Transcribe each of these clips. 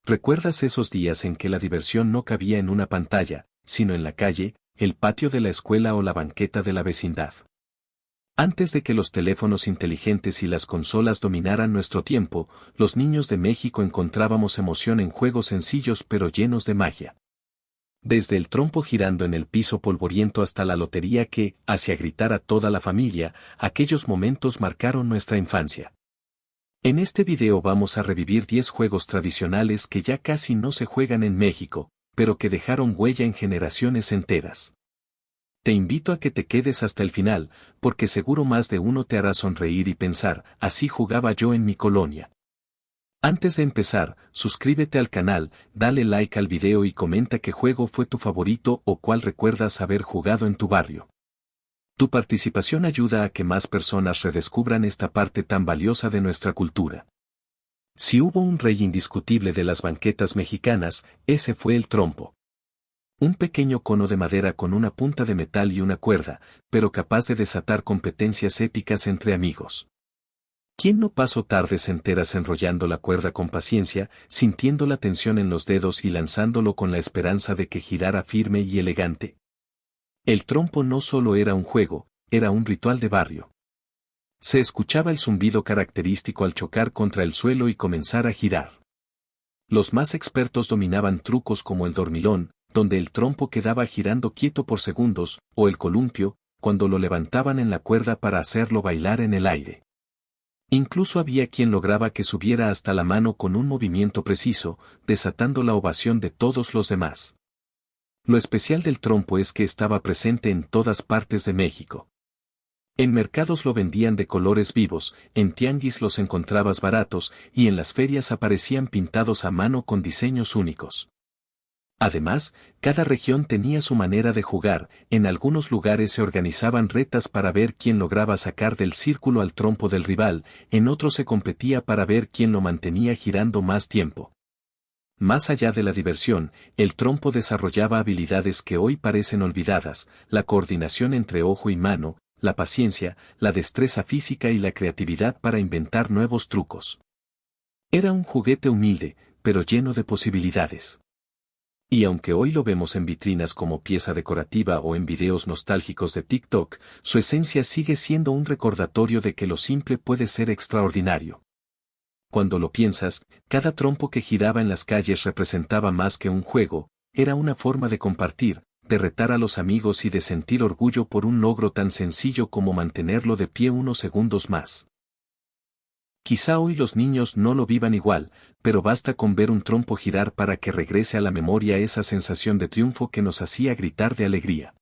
¿Recuerdas esos días en que la diversión no cabía en una pantalla, sino en la calle, el patio de la escuela o la banqueta de la vecindad? Antes de que los teléfonos inteligentes y las consolas dominaran nuestro tiempo, los niños de México encontrábamos emoción en juegos sencillos pero llenos de magia. Desde el trompo girando en el piso polvoriento hasta la lotería que hacía gritar a toda la familia, aquellos momentos marcaron nuestra infancia. En este video vamos a revivir 10 juegos tradicionales que ya casi no se juegan en México, pero que dejaron huella en generaciones enteras. Te invito a que te quedes hasta el final, porque seguro más de uno te hará sonreír y pensar, así jugaba yo en mi colonia. Antes de empezar, suscríbete al canal, dale like al video y comenta qué juego fue tu favorito o cuál recuerdas haber jugado en tu barrio. Tu participación ayuda a que más personas redescubran esta parte tan valiosa de nuestra cultura. Si hubo un rey indiscutible de las banquetas mexicanas, ese fue el trompo. Un pequeño cono de madera con una punta de metal y una cuerda, pero capaz de desatar competencias épicas entre amigos. ¿Quién no pasó tardes enteras enrollando la cuerda con paciencia, sintiendo la tensión en los dedos y lanzándolo con la esperanza de que girara firme y elegante? El trompo no solo era un juego, era un ritual de barrio. Se escuchaba el zumbido característico al chocar contra el suelo y comenzar a girar. Los más expertos dominaban trucos como el dormilón, donde el trompo quedaba girando quieto por segundos, o el columpio, cuando lo levantaban en la cuerda para hacerlo bailar en el aire. Incluso había quien lograba que subiera hasta la mano con un movimiento preciso, desatando la ovación de todos los demás. Lo especial del trompo es que estaba presente en todas partes de México. En mercados lo vendían de colores vivos, en tianguis los encontrabas baratos y en las ferias aparecían pintados a mano con diseños únicos. Además, cada región tenía su manera de jugar, en algunos lugares se organizaban retas para ver quién lograba sacar del círculo al trompo del rival, en otros se competía para ver quién lo mantenía girando más tiempo. Más allá de la diversión, el trompo desarrollaba habilidades que hoy parecen olvidadas, la coordinación entre ojo y mano, la paciencia, la destreza física y la creatividad para inventar nuevos trucos. Era un juguete humilde, pero lleno de posibilidades. Y aunque hoy lo vemos en vitrinas como pieza decorativa o en videos nostálgicos de TikTok, su esencia sigue siendo un recordatorio de que lo simple puede ser extraordinario. Cuando lo piensas, cada trompo que giraba en las calles representaba más que un juego, era una forma de compartir, de retar a los amigos y de sentir orgullo por un logro tan sencillo como mantenerlo de pie unos segundos más. Quizá hoy los niños no lo vivan igual, pero basta con ver un trompo girar para que regrese a la memoria esa sensación de triunfo que nos hacía gritar de alegría.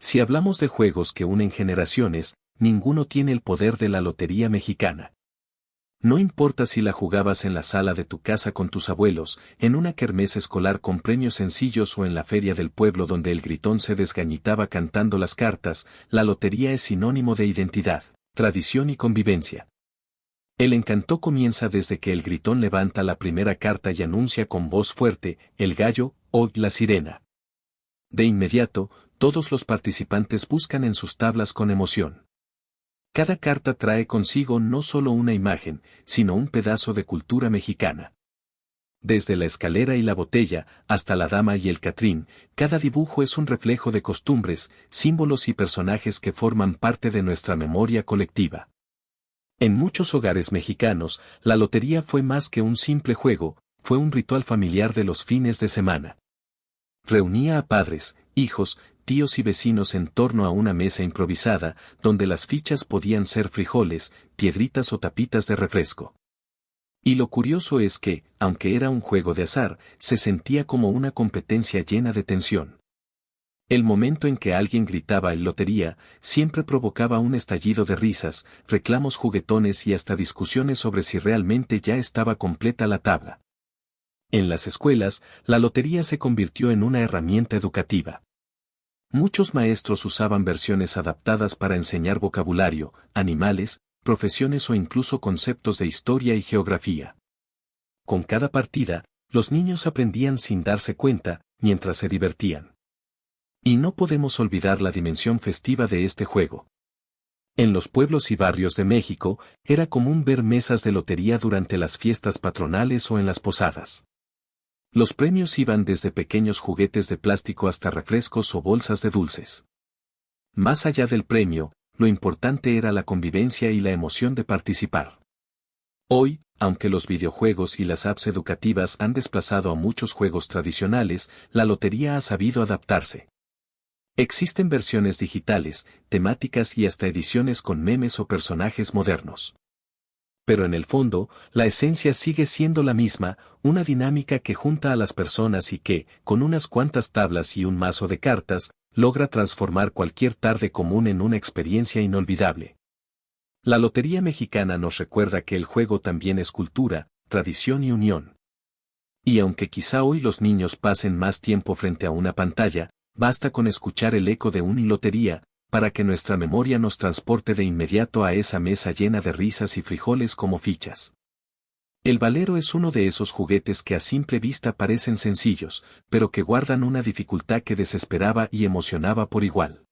Si hablamos de juegos que unen generaciones, ninguno tiene el poder de la lotería mexicana. No importa si la jugabas en la sala de tu casa con tus abuelos, en una kermés escolar con premios sencillos o en la feria del pueblo donde el gritón se desgañitaba cantando las cartas, la lotería es sinónimo de identidad, tradición y convivencia. El encanto comienza desde que el gritón levanta la primera carta y anuncia con voz fuerte, el gallo, o la sirena. De inmediato, todos los participantes buscan en sus tablas con emoción. Cada carta trae consigo no solo una imagen, sino un pedazo de cultura mexicana. Desde la escalera y la botella, hasta la dama y el catrín, cada dibujo es un reflejo de costumbres, símbolos y personajes que forman parte de nuestra memoria colectiva. En muchos hogares mexicanos, la lotería fue más que un simple juego, fue un ritual familiar de los fines de semana. Reunía a padres, hijos, tíos y vecinos en torno a una mesa improvisada, donde las fichas podían ser frijoles, piedritas o tapitas de refresco. Y lo curioso es que, aunque era un juego de azar, se sentía como una competencia llena de tensión. El momento en que alguien gritaba el lotería, siempre provocaba un estallido de risas, reclamos juguetones y hasta discusiones sobre si realmente ya estaba completa la tabla. En las escuelas, la lotería se convirtió en una herramienta educativa. Muchos maestros usaban versiones adaptadas para enseñar vocabulario, animales, profesiones o incluso conceptos de historia y geografía. Con cada partida, los niños aprendían sin darse cuenta, mientras se divertían. Y no podemos olvidar la dimensión festiva de este juego. En los pueblos y barrios de México, era común ver mesas de lotería durante las fiestas patronales o en las posadas. Los premios iban desde pequeños juguetes de plástico hasta refrescos o bolsas de dulces. Más allá del premio, lo importante era la convivencia y la emoción de participar. Hoy, aunque los videojuegos y las apps educativas han desplazado a muchos juegos tradicionales, la lotería ha sabido adaptarse. Existen versiones digitales, temáticas y hasta ediciones con memes o personajes modernos. Pero en el fondo, la esencia sigue siendo la misma, una dinámica que junta a las personas y que, con unas cuantas tablas y un mazo de cartas, logra transformar cualquier tarde común en una experiencia inolvidable. La Lotería Mexicana nos recuerda que el juego también es cultura, tradición y unión. Y aunque quizá hoy los niños pasen más tiempo frente a una pantalla, basta con escuchar el eco de una lotería, para que nuestra memoria nos transporte de inmediato a esa mesa llena de risas y frijoles como fichas. El valero es uno de esos juguetes que a simple vista parecen sencillos, pero que guardan una dificultad que desesperaba y emocionaba por igual.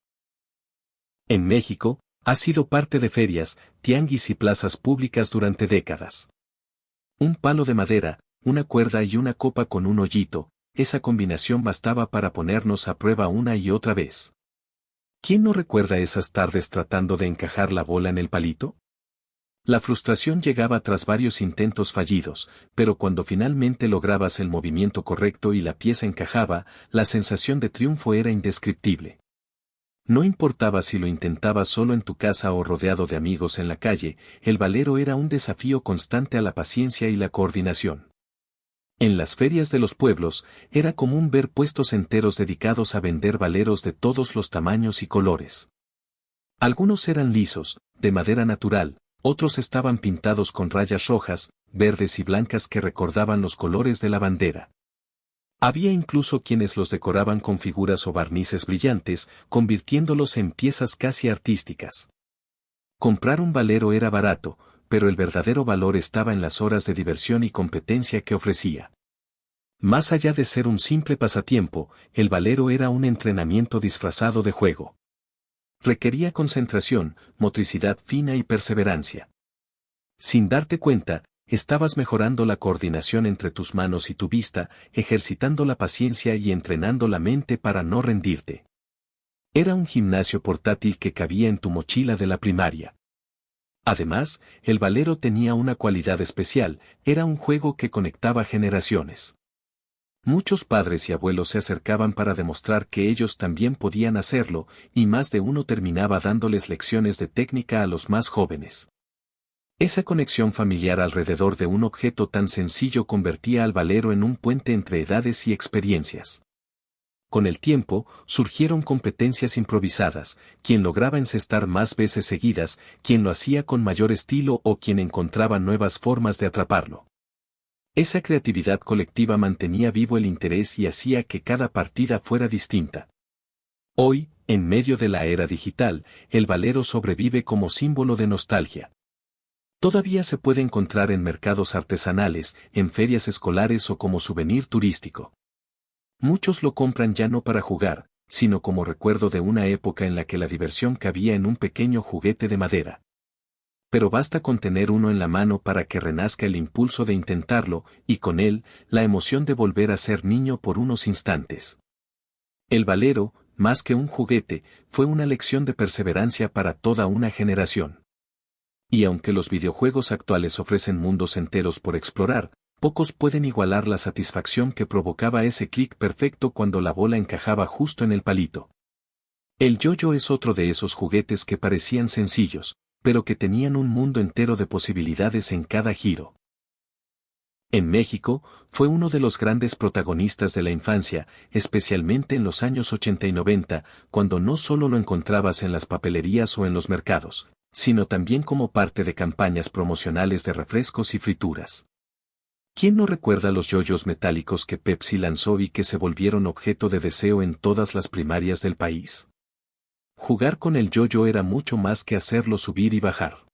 En México, ha sido parte de ferias, tianguis y plazas públicas durante décadas. Un palo de madera, una cuerda y una copa con un hoyito, esa combinación bastaba para ponernos a prueba una y otra vez. ¿Quién no recuerda esas tardes tratando de encajar la bola en el palito? La frustración llegaba tras varios intentos fallidos, pero cuando finalmente lograbas el movimiento correcto y la pieza encajaba, la sensación de triunfo era indescriptible. No importaba si lo intentabas solo en tu casa o rodeado de amigos en la calle, el valero era un desafío constante a la paciencia y la coordinación. En las ferias de los pueblos, era común ver puestos enteros dedicados a vender valeros de todos los tamaños y colores. Algunos eran lisos, de madera natural, otros estaban pintados con rayas rojas, verdes y blancas que recordaban los colores de la bandera. Había incluso quienes los decoraban con figuras o barnices brillantes, convirtiéndolos en piezas casi artísticas. Comprar un valero era barato, pero el verdadero valor estaba en las horas de diversión y competencia que ofrecía. Más allá de ser un simple pasatiempo, el valero era un entrenamiento disfrazado de juego. Requería concentración, motricidad fina y perseverancia. Sin darte cuenta, estabas mejorando la coordinación entre tus manos y tu vista, ejercitando la paciencia y entrenando la mente para no rendirte. Era un gimnasio portátil que cabía en tu mochila de la primaria. Además, el valero tenía una cualidad especial, era un juego que conectaba generaciones. Muchos padres y abuelos se acercaban para demostrar que ellos también podían hacerlo, y más de uno terminaba dándoles lecciones de técnica a los más jóvenes. Esa conexión familiar alrededor de un objeto tan sencillo convertía al valero en un puente entre edades y experiencias. Con el tiempo, surgieron competencias improvisadas, quien lograba encestar más veces seguidas, quien lo hacía con mayor estilo o quien encontraba nuevas formas de atraparlo. Esa creatividad colectiva mantenía vivo el interés y hacía que cada partida fuera distinta. Hoy, en medio de la era digital, el valero sobrevive como símbolo de nostalgia. Todavía se puede encontrar en mercados artesanales, en ferias escolares o como souvenir turístico. Muchos lo compran ya no para jugar, sino como recuerdo de una época en la que la diversión cabía en un pequeño juguete de madera. Pero basta con tener uno en la mano para que renazca el impulso de intentarlo, y con él, la emoción de volver a ser niño por unos instantes. El valero, más que un juguete, fue una lección de perseverancia para toda una generación. Y aunque los videojuegos actuales ofrecen mundos enteros por explorar, pocos pueden igualar la satisfacción que provocaba ese clic perfecto cuando la bola encajaba justo en el palito. El yo-yo es otro de esos juguetes que parecían sencillos, pero que tenían un mundo entero de posibilidades en cada giro. En México, fue uno de los grandes protagonistas de la infancia, especialmente en los años 80 y 90, cuando no solo lo encontrabas en las papelerías o en los mercados, sino también como parte de campañas promocionales de refrescos y frituras. ¿Quién no recuerda los yoyos metálicos que Pepsi lanzó y que se volvieron objeto de deseo en todas las primarias del país? Jugar con el yoyo era mucho más que hacerlo subir y bajar.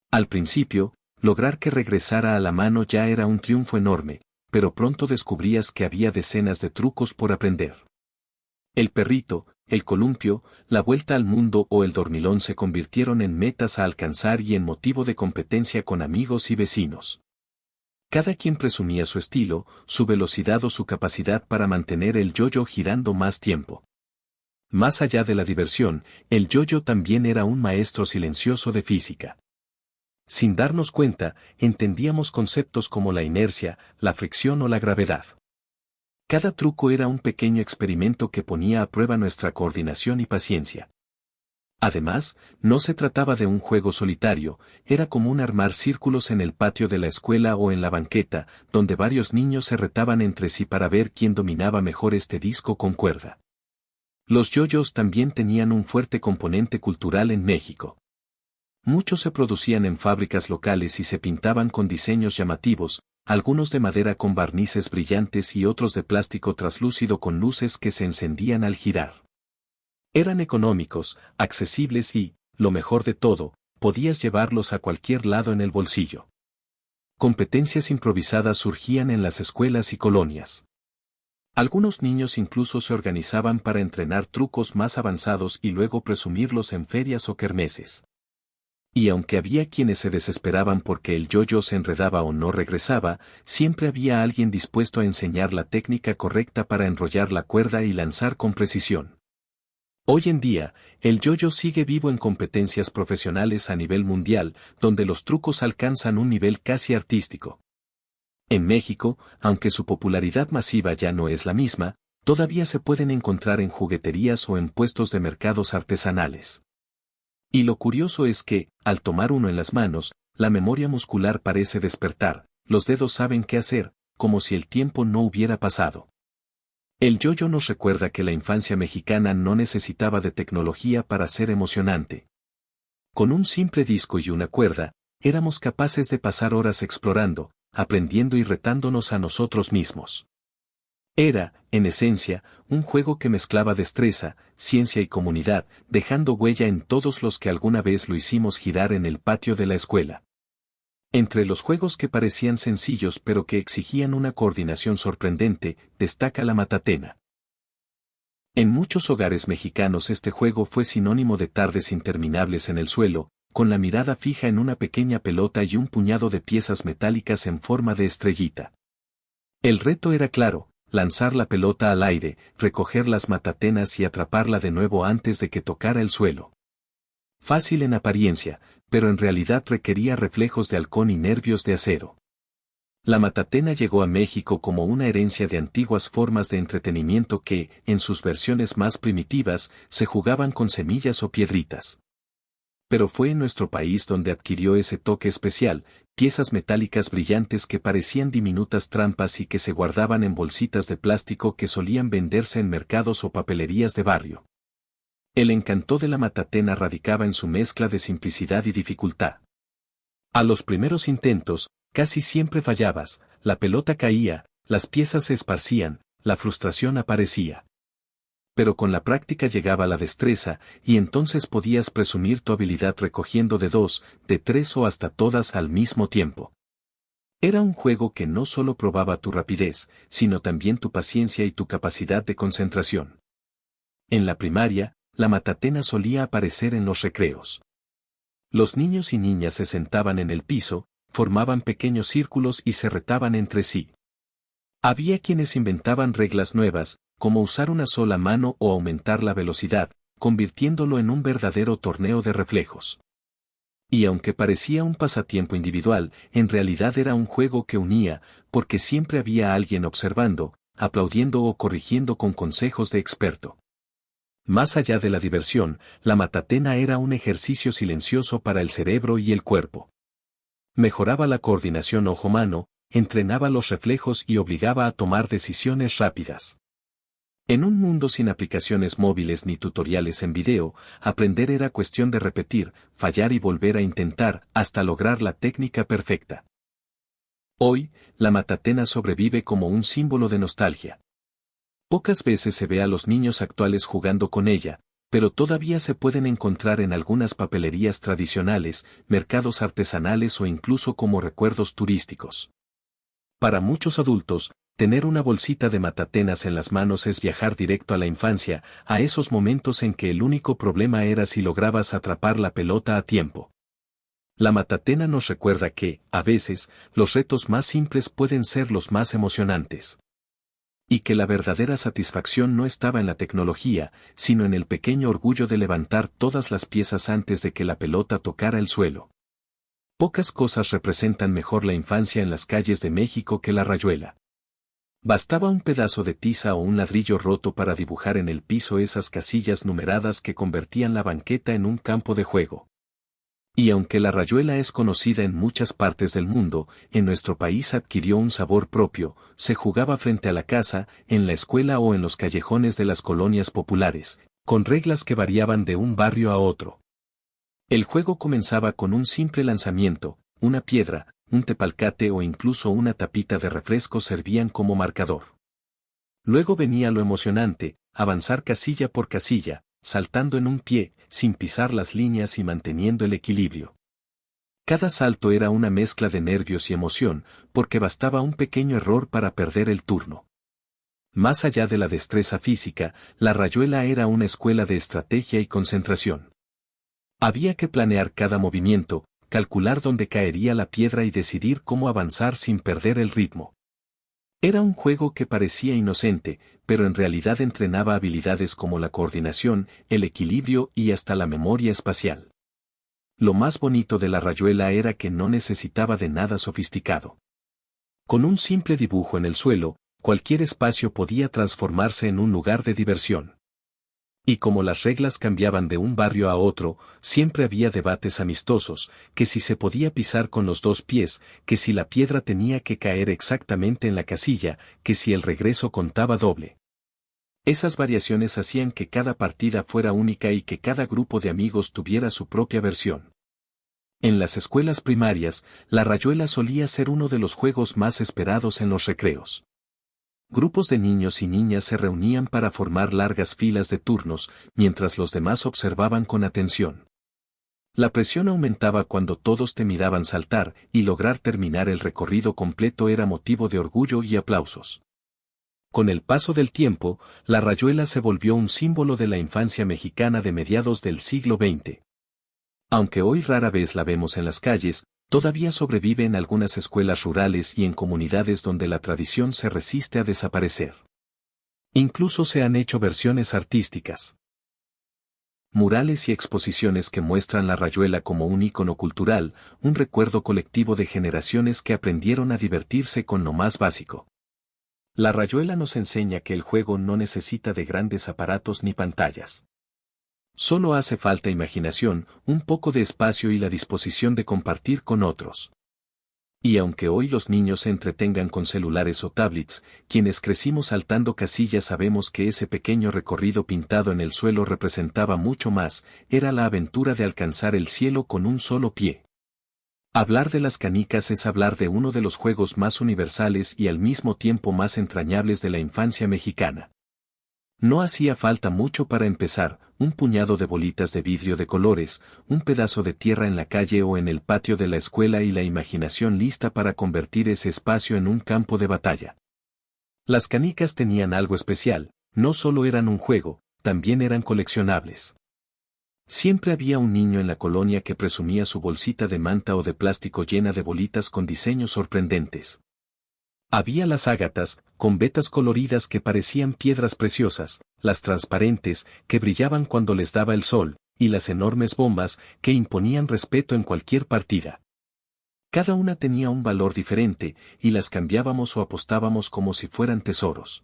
Al principio, lograr que regresara a la mano ya era un triunfo enorme, pero pronto descubrías que había decenas de trucos por aprender. El perrito, el columpio, la vuelta al mundo o el dormilón se convirtieron en metas a alcanzar y en motivo de competencia con amigos y vecinos. Cada quien presumía su estilo, su velocidad o su capacidad para mantener el yo-yo girando más tiempo. Más allá de la diversión, el yo-yo también era un maestro silencioso de física. Sin darnos cuenta, entendíamos conceptos como la inercia, la fricción o la gravedad. Cada truco era un pequeño experimento que ponía a prueba nuestra coordinación y paciencia. Además, no se trataba de un juego solitario, era común armar círculos en el patio de la escuela o en la banqueta, donde varios niños se retaban entre sí para ver quién dominaba mejor este disco con cuerda. Los yoyos también tenían un fuerte componente cultural en México. Muchos se producían en fábricas locales y se pintaban con diseños llamativos, algunos de madera con barnices brillantes y otros de plástico traslúcido con luces que se encendían al girar. Eran económicos, accesibles y, lo mejor de todo, podías llevarlos a cualquier lado en el bolsillo. Competencias improvisadas surgían en las escuelas y colonias. Algunos niños incluso se organizaban para entrenar trucos más avanzados y luego presumirlos en ferias o kermeses. Y aunque había quienes se desesperaban porque el yo-yo se enredaba o no regresaba, siempre había alguien dispuesto a enseñar la técnica correcta para enrollar la cuerda y lanzar con precisión. Hoy en día, el yo-yo sigue vivo en competencias profesionales a nivel mundial, donde los trucos alcanzan un nivel casi artístico. En México, aunque su popularidad masiva ya no es la misma, todavía se pueden encontrar en jugueterías o en puestos de mercados artesanales. Y lo curioso es que, al tomar uno en las manos, la memoria muscular parece despertar, los dedos saben qué hacer, como si el tiempo no hubiera pasado. El yo-yo nos recuerda que la infancia mexicana no necesitaba de tecnología para ser emocionante. Con un simple disco y una cuerda, éramos capaces de pasar horas explorando, aprendiendo y retándonos a nosotros mismos. Era, en esencia, un juego que mezclaba destreza, ciencia y comunidad, dejando huella en todos los que alguna vez lo hicimos girar en el patio de la escuela. Entre los juegos que parecían sencillos pero que exigían una coordinación sorprendente, destaca la matatena. En muchos hogares mexicanos este juego fue sinónimo de tardes interminables en el suelo, con la mirada fija en una pequeña pelota y un puñado de piezas metálicas en forma de estrellita. El reto era claro: lanzar la pelota al aire, recoger las matatenas y atraparla de nuevo antes de que tocara el suelo. Fácil en apariencia, pero en realidad requería reflejos de halcón y nervios de acero. La matatena llegó a México como una herencia de antiguas formas de entretenimiento que, en sus versiones más primitivas, se jugaban con semillas o piedritas. Pero fue en nuestro país donde adquirió ese toque especial, piezas metálicas brillantes que parecían diminutas trampas y que se guardaban en bolsitas de plástico que solían venderse en mercados o papelerías de barrio. El encanto de la matatena radicaba en su mezcla de simplicidad y dificultad. A los primeros intentos, casi siempre fallabas, la pelota caía, las piezas se esparcían, la frustración aparecía. Pero con la práctica llegaba la destreza, y entonces podías presumir tu habilidad recogiendo de 2, de 3 o hasta todas al mismo tiempo. Era un juego que no solo probaba tu rapidez, sino también tu paciencia y tu capacidad de concentración. En la primaria, la matatena solía aparecer en los recreos. Los niños y niñas se sentaban en el piso, formaban pequeños círculos y se retaban entre sí. Había quienes inventaban reglas nuevas, como usar una sola mano o aumentar la velocidad, convirtiéndolo en un verdadero torneo de reflejos. Y aunque parecía un pasatiempo individual, en realidad era un juego que unía, porque siempre había alguien observando, aplaudiendo o corrigiendo con consejos de experto. Más allá de la diversión, la matatena era un ejercicio silencioso para el cerebro y el cuerpo. Mejoraba la coordinación ojo-mano, entrenaba los reflejos y obligaba a tomar decisiones rápidas. En un mundo sin aplicaciones móviles ni tutoriales en video, aprender era cuestión de repetir, fallar y volver a intentar, hasta lograr la técnica perfecta. Hoy, la matatena sobrevive como un símbolo de nostalgia. Pocas veces se ve a los niños actuales jugando con ella, pero todavía se pueden encontrar en algunas papelerías tradicionales, mercados artesanales o incluso como recuerdos turísticos. Para muchos adultos, tener una bolsita de matatenas en las manos es viajar directo a la infancia, a esos momentos en que el único problema era si lograbas atrapar la pelota a tiempo. La Matatena nos recuerda que, a veces, los retos más simples pueden ser los más emocionantes. Y que la verdadera satisfacción no estaba en la tecnología, sino en el pequeño orgullo de levantar todas las piezas antes de que la pelota tocara el suelo. Pocas cosas representan mejor la infancia en las calles de México que la rayuela. Bastaba un pedazo de tiza o un ladrillo roto para dibujar en el piso esas casillas numeradas que convertían la banqueta en un campo de juego. Y aunque la rayuela es conocida en muchas partes del mundo, en nuestro país adquirió un sabor propio, se jugaba frente a la casa, en la escuela o en los callejones de las colonias populares, con reglas que variaban de un barrio a otro. El juego comenzaba con un simple lanzamiento, una piedra, un tepalcate o incluso una tapita de refresco servían como marcador. Luego venía lo emocionante, avanzar casilla por casilla, saltando en un pie, sin pisar las líneas y manteniendo el equilibrio. Cada salto era una mezcla de nervios y emoción, porque bastaba un pequeño error para perder el turno. Más allá de la destreza física, la rayuela era una escuela de estrategia y concentración. Había que planear cada movimiento, calcular dónde caería la piedra y decidir cómo avanzar sin perder el ritmo. Era un juego que parecía inocente, pero en realidad entrenaba habilidades como la coordinación, el equilibrio y hasta la memoria espacial. Lo más bonito de la rayuela era que no necesitaba de nada sofisticado. Con un simple dibujo en el suelo, cualquier espacio podía transformarse en un lugar de diversión. Y como las reglas cambiaban de un barrio a otro, siempre había debates amistosos, que si se podía pisar con los dos pies, que si la piedra tenía que caer exactamente en la casilla, que si el regreso contaba doble. Esas variaciones hacían que cada partida fuera única y que cada grupo de amigos tuviera su propia versión. En las escuelas primarias, la rayuela solía ser uno de los juegos más esperados en los recreos. Grupos de niños y niñas se reunían para formar largas filas de turnos, mientras los demás observaban con atención. La presión aumentaba cuando todos te miraban saltar, y lograr terminar el recorrido completo era motivo de orgullo y aplausos. Con el paso del tiempo, la rayuela se volvió un símbolo de la infancia mexicana de mediados del siglo XX. Aunque hoy rara vez la vemos en las calles, todavía sobrevive en algunas escuelas rurales y en comunidades donde la tradición se resiste a desaparecer. Incluso se han hecho versiones artísticas. Murales y exposiciones que muestran la rayuela como un ícono cultural, un recuerdo colectivo de generaciones que aprendieron a divertirse con lo más básico. La rayuela nos enseña que el juego no necesita de grandes aparatos ni pantallas. Solo hace falta imaginación, un poco de espacio y la disposición de compartir con otros. Y aunque hoy los niños se entretengan con celulares o tablets, quienes crecimos saltando casillas sabemos que ese pequeño recorrido pintado en el suelo representaba mucho más, era la aventura de alcanzar el cielo con un solo pie. Hablar de las canicas es hablar de uno de los juegos más universales y al mismo tiempo más entrañables de la infancia mexicana. No hacía falta mucho para empezar, un puñado de bolitas de vidrio de colores, un pedazo de tierra en la calle o en el patio de la escuela y la imaginación lista para convertir ese espacio en un campo de batalla. Las canicas tenían algo especial, no solo eran un juego, también eran coleccionables. Siempre había un niño en la colonia que presumía su bolsita de manta o de plástico llena de bolitas con diseños sorprendentes. Había las ágatas, con vetas coloridas que parecían piedras preciosas, las transparentes, que brillaban cuando les daba el sol, y las enormes bombas, que imponían respeto en cualquier partida. Cada una tenía un valor diferente, y las cambiábamos o apostábamos como si fueran tesoros.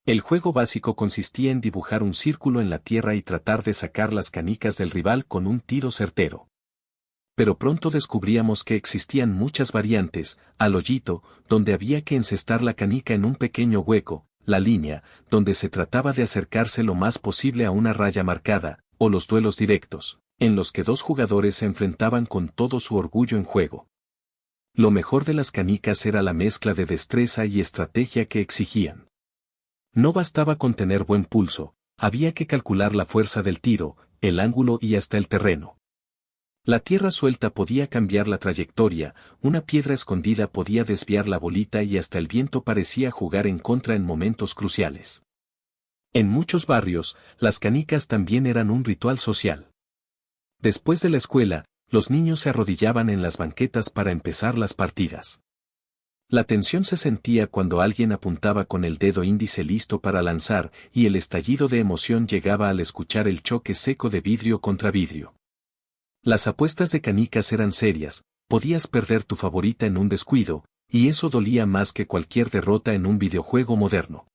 El juego básico consistía en dibujar un círculo en la tierra y tratar de sacar las canicas del rival con un tiro certero. Pero pronto descubríamos que existían muchas variantes, al hoyito, donde había que encestar la canica en un pequeño hueco, la línea, donde se trataba de acercarse lo más posible a una raya marcada, o los duelos directos, en los que dos jugadores se enfrentaban con todo su orgullo en juego. Lo mejor de las canicas era la mezcla de destreza y estrategia que exigían. No bastaba con tener buen pulso, había que calcular la fuerza del tiro, el ángulo y hasta el terreno. La tierra suelta podía cambiar la trayectoria, una piedra escondida podía desviar la bolita y hasta el viento parecía jugar en contra en momentos cruciales. En muchos barrios, las canicas también eran un ritual social. Después de la escuela, los niños se arrodillaban en las banquetas para empezar las partidas. La tensión se sentía cuando alguien apuntaba con el dedo índice listo para lanzar, y el estallido de emoción llegaba al escuchar el choque seco de vidrio contra vidrio. Las apuestas de canicas eran serias, podías perder tu favorita en un descuido, y eso dolía más que cualquier derrota en un videojuego moderno.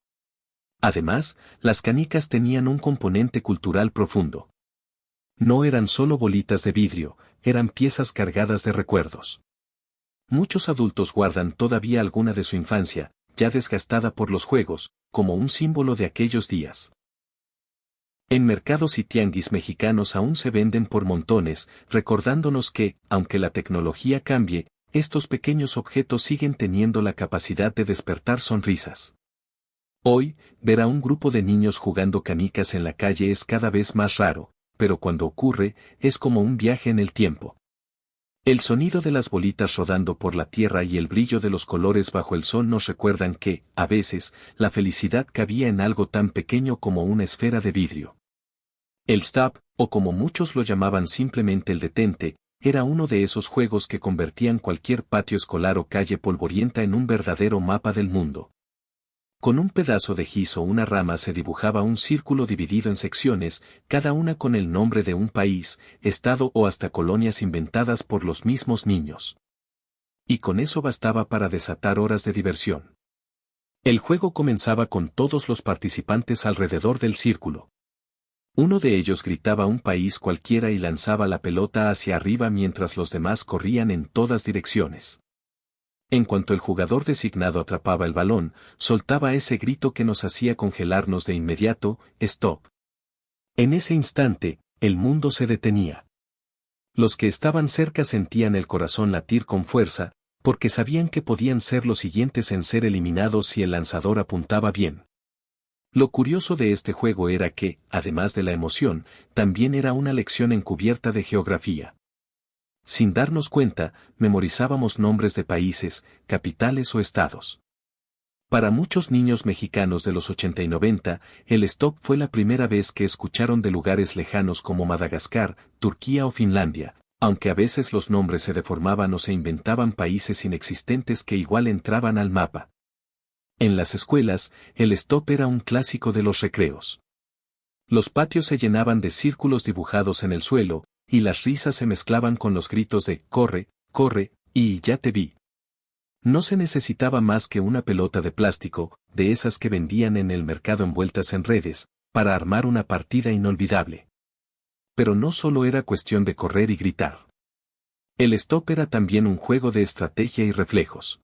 Además, las canicas tenían un componente cultural profundo. No eran solo bolitas de vidrio, eran piezas cargadas de recuerdos. Muchos adultos guardan todavía alguna de su infancia, ya desgastada por los juegos, como un símbolo de aquellos días. En mercados y tianguis mexicanos aún se venden por montones, recordándonos que, aunque la tecnología cambie, estos pequeños objetos siguen teniendo la capacidad de despertar sonrisas. Hoy, ver a un grupo de niños jugando canicas en la calle es cada vez más raro, pero cuando ocurre, es como un viaje en el tiempo. El sonido de las bolitas rodando por la tierra y el brillo de los colores bajo el sol nos recuerdan que, a veces, la felicidad cabía en algo tan pequeño como una esfera de vidrio. El stop, o como muchos lo llamaban simplemente el detente, era uno de esos juegos que convertían cualquier patio escolar o calle polvorienta en un verdadero mapa del mundo. Con un pedazo de gis o una rama se dibujaba un círculo dividido en secciones, cada una con el nombre de un país, estado o hasta colonias inventadas por los mismos niños. Y con eso bastaba para desatar horas de diversión. El juego comenzaba con todos los participantes alrededor del círculo. Uno de ellos gritaba un país cualquiera y lanzaba la pelota hacia arriba mientras los demás corrían en todas direcciones. En cuanto el jugador designado atrapaba el balón, soltaba ese grito que nos hacía congelarnos de inmediato, «Stop». En ese instante, el mundo se detenía. Los que estaban cerca sentían el corazón latir con fuerza, porque sabían que podían ser los siguientes en ser eliminados si el lanzador apuntaba bien. Lo curioso de este juego era que, además de la emoción, también era una lección encubierta de geografía. Sin darnos cuenta, memorizábamos nombres de países, capitales o estados. Para muchos niños mexicanos de los 80 y 90, el stop fue la primera vez que escucharon de lugares lejanos como Madagascar, Turquía o Finlandia, aunque a veces los nombres se deformaban o se inventaban países inexistentes que igual entraban al mapa. En las escuelas, el stop era un clásico de los recreos. Los patios se llenaban de círculos dibujados en el suelo, y las risas se mezclaban con los gritos de «corre, corre, y ya te vi». No se necesitaba más que una pelota de plástico, de esas que vendían en el mercado envueltas en redes, para armar una partida inolvidable. Pero no solo era cuestión de correr y gritar. El stop era también un juego de estrategia y reflejos.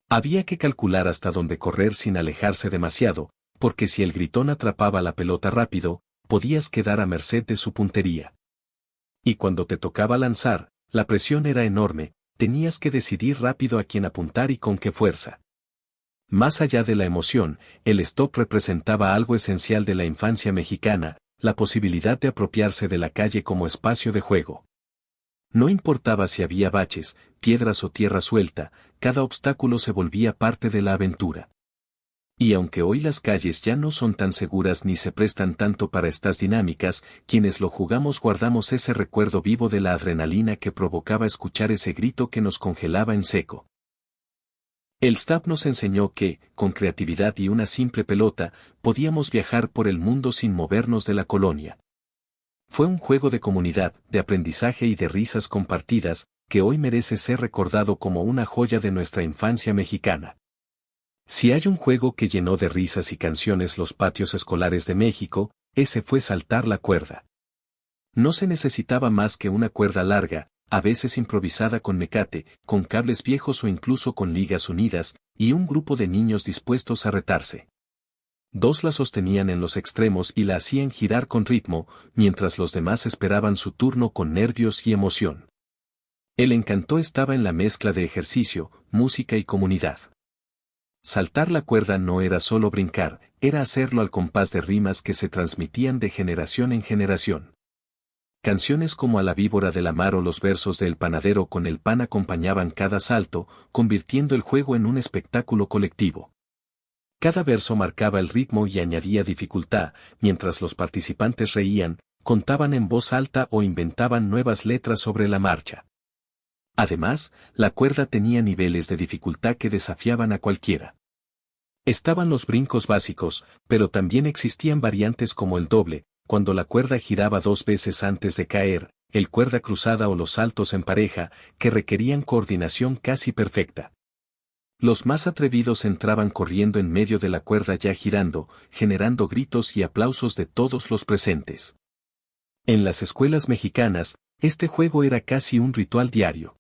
Había que calcular hasta dónde correr sin alejarse demasiado, porque si el gritón atrapaba la pelota rápido, podías quedar a merced de su puntería. Y cuando te tocaba lanzar, la presión era enorme, tenías que decidir rápido a quién apuntar y con qué fuerza. Más allá de la emoción, el stop representaba algo esencial de la infancia mexicana, la posibilidad de apropiarse de la calle como espacio de juego. No importaba si había baches, piedras o tierra suelta, cada obstáculo se volvía parte de la aventura. Y aunque hoy las calles ya no son tan seguras ni se prestan tanto para estas dinámicas, quienes lo jugamos guardamos ese recuerdo vivo de la adrenalina que provocaba escuchar ese grito que nos congelaba en seco. El stop nos enseñó que, con creatividad y una simple pelota, podíamos viajar por el mundo sin movernos de la colonia. Fue un juego de comunidad, de aprendizaje y de risas compartidas, que hoy merece ser recordado como una joya de nuestra infancia mexicana. Si hay un juego que llenó de risas y canciones los patios escolares de México, ese fue saltar la cuerda. No se necesitaba más que una cuerda larga, a veces improvisada con mecate, con cables viejos o incluso con ligas unidas, y un grupo de niños dispuestos a retarse. Dos la sostenían en los extremos y la hacían girar con ritmo, mientras los demás esperaban su turno con nervios y emoción. El encanto estaba en la mezcla de ejercicio, música y comunidad. Saltar la cuerda no era solo brincar, era hacerlo al compás de rimas que se transmitían de generación en generación. Canciones como A la víbora de la mar o los versos de El panadero con el pan acompañaban cada salto, convirtiendo el juego en un espectáculo colectivo. Cada verso marcaba el ritmo y añadía dificultad, mientras los participantes reían, contaban en voz alta o inventaban nuevas letras sobre la marcha. Además, la cuerda tenía niveles de dificultad que desafiaban a cualquiera. Estaban los brincos básicos, pero también existían variantes como el doble, cuando la cuerda giraba 2 veces antes de caer, el cuerda cruzada o los saltos en pareja, que requerían coordinación casi perfecta. Los más atrevidos entraban corriendo en medio de la cuerda ya girando, generando gritos y aplausos de todos los presentes. En las escuelas mexicanas, este juego era casi un ritual diario.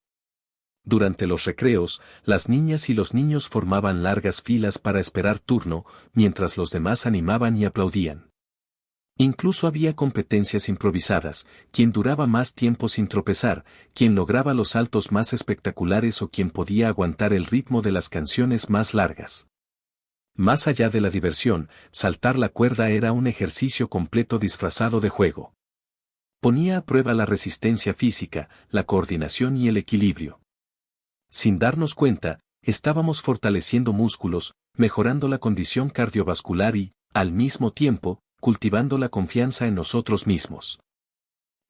Durante los recreos, las niñas y los niños formaban largas filas para esperar turno, mientras los demás animaban y aplaudían. Incluso había competencias improvisadas, quien duraba más tiempo sin tropezar, quien lograba los saltos más espectaculares o quien podía aguantar el ritmo de las canciones más largas. Más allá de la diversión, saltar la cuerda era un ejercicio completo disfrazado de juego. Ponía a prueba la resistencia física, la coordinación y el equilibrio. Sin darnos cuenta, estábamos fortaleciendo músculos, mejorando la condición cardiovascular y, al mismo tiempo, cultivando la confianza en nosotros mismos.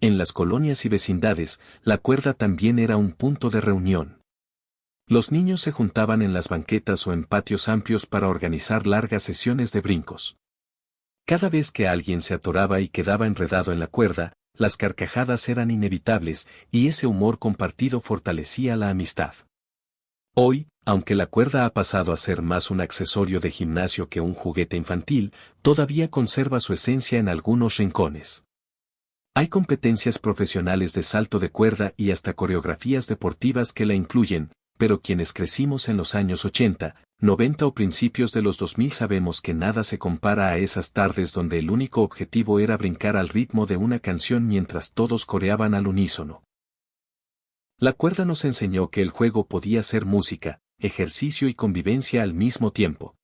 En las colonias y vecindades, la cuerda también era un punto de reunión. Los niños se juntaban en las banquetas o en patios amplios para organizar largas sesiones de brincos. Cada vez que alguien se atoraba y quedaba enredado en la cuerda, las carcajadas eran inevitables, y ese humor compartido fortalecía la amistad. Hoy, aunque la cuerda ha pasado a ser más un accesorio de gimnasio que un juguete infantil, todavía conserva su esencia en algunos rincones. Hay competencias profesionales de salto de cuerda y hasta coreografías deportivas que la incluyen, pero quienes crecimos en los años 80, 90 o principios de los 2000 sabemos que nada se compara a esas tardes donde el único objetivo era brincar al ritmo de una canción mientras todos coreaban al unísono. La cuerda nos enseñó que el juego podía ser música, ejercicio y convivencia al mismo tiempo.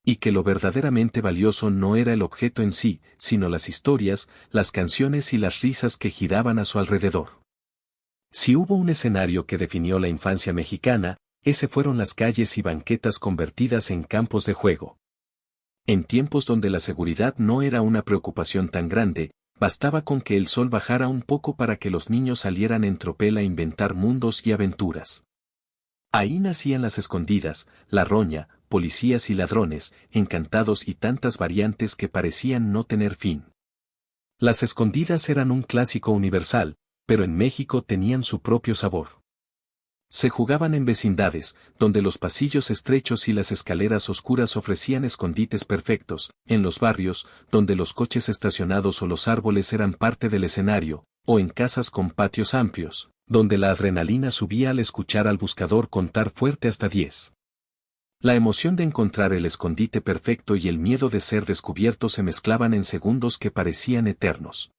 Y que lo verdaderamente valioso no era el objeto en sí, sino las historias, las canciones y las risas que giraban a su alrededor. Si hubo un escenario que definió la infancia mexicana, ese fueron las calles y banquetas convertidas en campos de juego. En tiempos donde la seguridad no era una preocupación tan grande, bastaba con que el sol bajara un poco para que los niños salieran en tropel a inventar mundos y aventuras. Ahí nacían las escondidas, la roña, policías y ladrones, encantados y tantas variantes que parecían no tener fin. Las escondidas eran un clásico universal, pero en México tenían su propio sabor. Se jugaban en vecindades, donde los pasillos estrechos y las escaleras oscuras ofrecían escondites perfectos, en los barrios, donde los coches estacionados o los árboles eran parte del escenario, o en casas con patios amplios, donde la adrenalina subía al escuchar al buscador contar fuerte hasta 10. La emoción de encontrar el escondite perfecto y el miedo de ser descubierto se mezclaban en segundos que parecían eternos.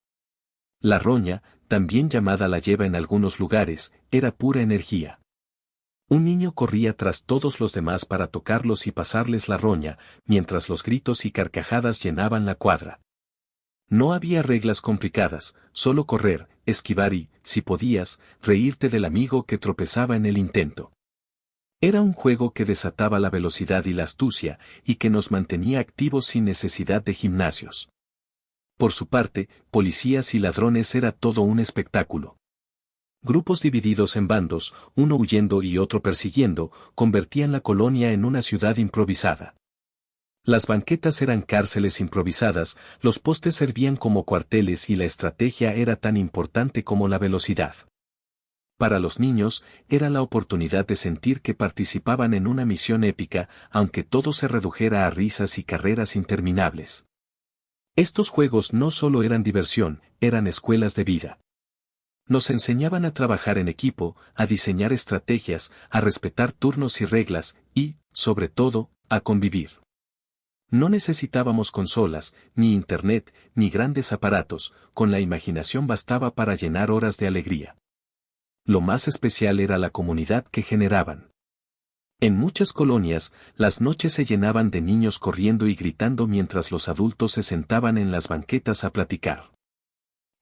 La roña, también llamada la lleva en algunos lugares, era pura energía. Un niño corría tras todos los demás para tocarlos y pasarles la roña, mientras los gritos y carcajadas llenaban la cuadra. No había reglas complicadas, solo correr, esquivar y, si podías, reírte del amigo que tropezaba en el intento. Era un juego que desataba la velocidad y la astucia, y que nos mantenía activos sin necesidad de gimnasios. Por su parte, policías y ladrones era todo un espectáculo. Grupos divididos en bandos, uno huyendo y otro persiguiendo, convertían la colonia en una ciudad improvisada. Las banquetas eran cárceles improvisadas, los postes servían como cuarteles y la estrategia era tan importante como la velocidad. Para los niños, era la oportunidad de sentir que participaban en una misión épica, aunque todo se redujera a risas y carreras interminables. Estos juegos no solo eran diversión, eran escuelas de vida. Nos enseñaban a trabajar en equipo, a diseñar estrategias, a respetar turnos y reglas, y, sobre todo, a convivir. No necesitábamos consolas, ni internet, ni grandes aparatos, con la imaginación bastaba para llenar horas de alegría. Lo más especial era la comunidad que generaban. En muchas colonias, las noches se llenaban de niños corriendo y gritando mientras los adultos se sentaban en las banquetas a platicar.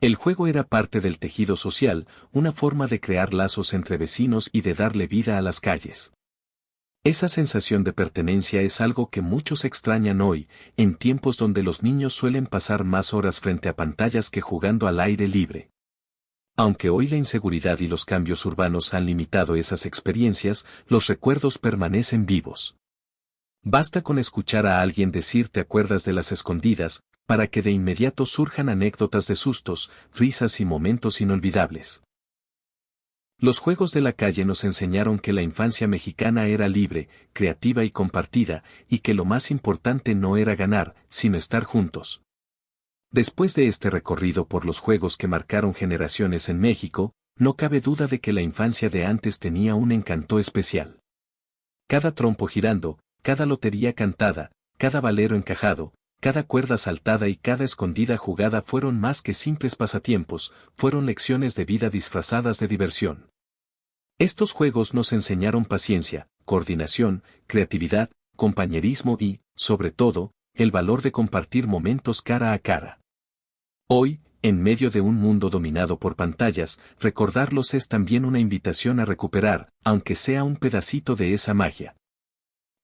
El juego era parte del tejido social, una forma de crear lazos entre vecinos y de darle vida a las calles. Esa sensación de pertenencia es algo que muchos extrañan hoy, en tiempos donde los niños suelen pasar más horas frente a pantallas que jugando al aire libre. Aunque hoy la inseguridad y los cambios urbanos han limitado esas experiencias, los recuerdos permanecen vivos. Basta con escuchar a alguien decir "¿te acuerdas de las escondidas?", para que de inmediato surjan anécdotas de sustos, risas y momentos inolvidables. Los juegos de la calle nos enseñaron que la infancia mexicana era libre, creativa y compartida, y que lo más importante no era ganar, sino estar juntos. Después de este recorrido por los juegos que marcaron generaciones en México, no cabe duda de que la infancia de antes tenía un encanto especial. Cada trompo girando, cada lotería cantada, cada valero encajado, cada cuerda saltada y cada escondida jugada fueron más que simples pasatiempos, fueron lecciones de vida disfrazadas de diversión. Estos juegos nos enseñaron paciencia, coordinación, creatividad, compañerismo y, sobre todo, el valor de compartir momentos cara a cara. Hoy, en medio de un mundo dominado por pantallas, recordarlos es también una invitación a recuperar, aunque sea un pedacito de esa magia.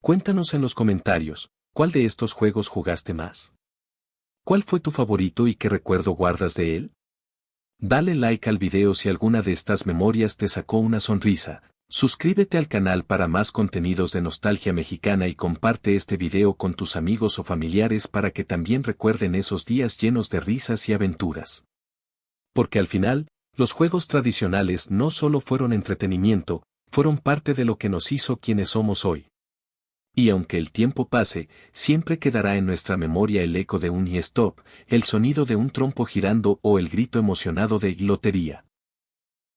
Cuéntanos en los comentarios, ¿cuál de estos juegos jugaste más? ¿Cuál fue tu favorito y qué recuerdo guardas de él? Dale like al video si alguna de estas memorias te sacó una sonrisa. Suscríbete al canal para más contenidos de nostalgia mexicana y comparte este video con tus amigos o familiares para que también recuerden esos días llenos de risas y aventuras. Porque al final, los juegos tradicionales no solo fueron entretenimiento, fueron parte de lo que nos hizo quienes somos hoy. Y aunque el tiempo pase, siempre quedará en nuestra memoria el eco de un y-stop, el sonido de un trompo girando o el grito emocionado de lotería.